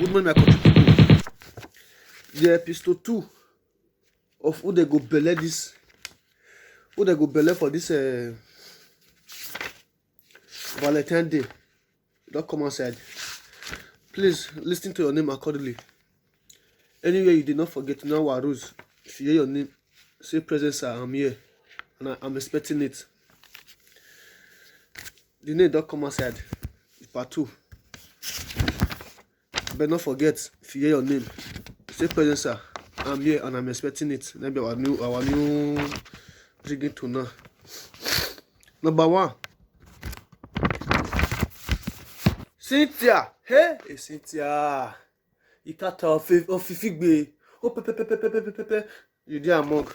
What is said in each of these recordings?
Good morning, my country people. The episode 2 of who they go belle this. Who they go belle for this Valentine Day. Don't come outside. Please listen to your name accordingly. Anyway, you did not forget to know our rules. If you hear your name, say present sir, I'm here. And I'm expecting it. The name don't come outside. It's part 2. But not forget, if you hear your name, say present sir, I'm here and I'm expecting it. Maybe our new drinking to now. Number 1. Cynthia. Hey, Cynthia. You can't tell Fifigbe. Oh, pepe. You dare among.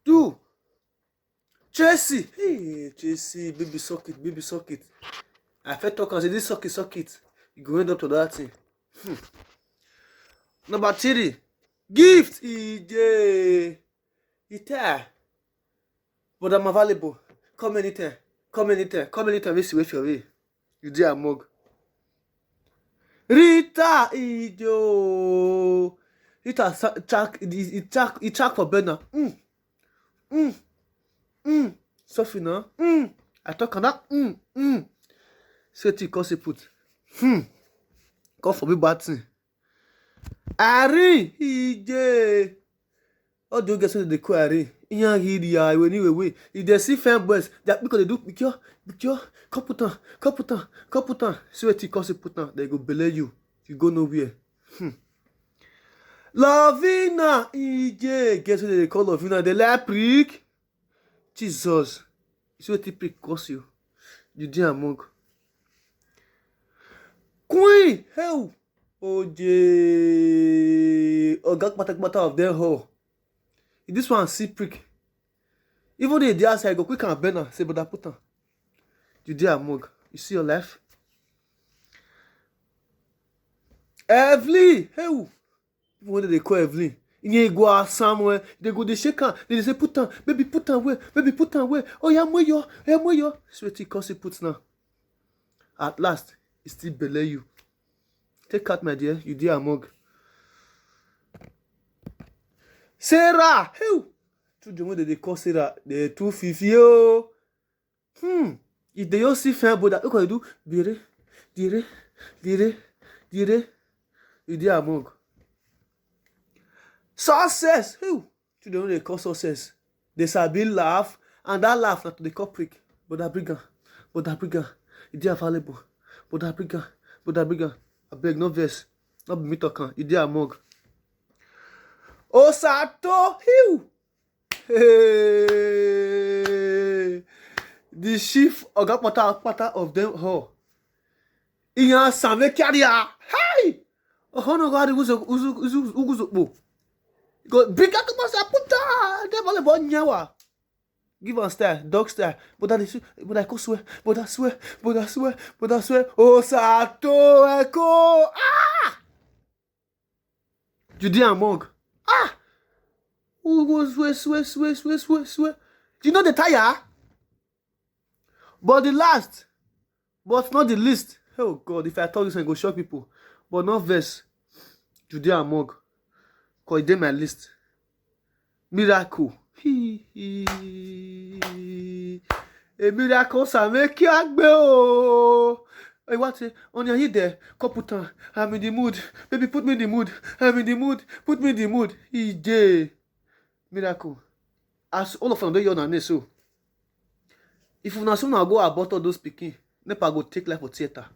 2. Tracy. Hey, Tracy, baby socket. I felt talk and say this socket. You go end up to that thing. Number 3. Gift. EJ. Ita. But I'm available. Come anytime. Let's wait for you. You dare among. Rita. Ijo. Rita check for Bernard. Sophie now. I talk on that. Say to cause put. Come for me bad thing. Ari. EJ. All the guys they call Ari. Iyan hidia when you away. If they see fine boys, that because they do picture. Come put on. See what you cause put on. They go belay you. You go nowhere. Lavina. EJ. Guess what they call Lavina? They like prick. Jesus. See what you prick cause you. You did among. Queen. Hell. OJ. Ogak matter of them ho. This one see prick. Even the outside go quick and burn. Say but I put on. You did among. You see your life. Evelyn. Hey. When they call Evelyn. You go out somewhere. They go they shake her. They say put on. Baby put on where. Oh yeah, yo. Sweetie cause put now. At last, it still belay you. Take out my dear. You did among. Sarah. Hey. Children they call Sarah. They 250 oh. If they all see fair but that what you do? Dire. You did among. Success. Hey. Children they call success. They sabi laugh and that laugh not they call prick. But that bigger. You did available. But that bigger. I beg no verse. Not be me talking. You did among. Osato. Hey. The chief Ogak Pata of them all. Iyan Same Carrier. Hey! Oh no God, uguzo. Go big up to myself. Puta. They volleyball nyawa. Give us style, dog style. But I go swear. But I swear. Osato Echo. Ah! Judy among. Ah! Who goes swear. You know the tire? But the last, but not the least. Oh God, if I tell this, I go shock people. But not verse. Judy among. Cause they my list. Miracle. A miracle, ça me qui agbe oh. Hey, what? On y a there. Couple I'm in the mood. Baby, put me in the mood. I'm in the mood. Put me in the mood. EJ. Miracle. As all of them do you so. If you not soon go about all those speaking, never go take life for theater.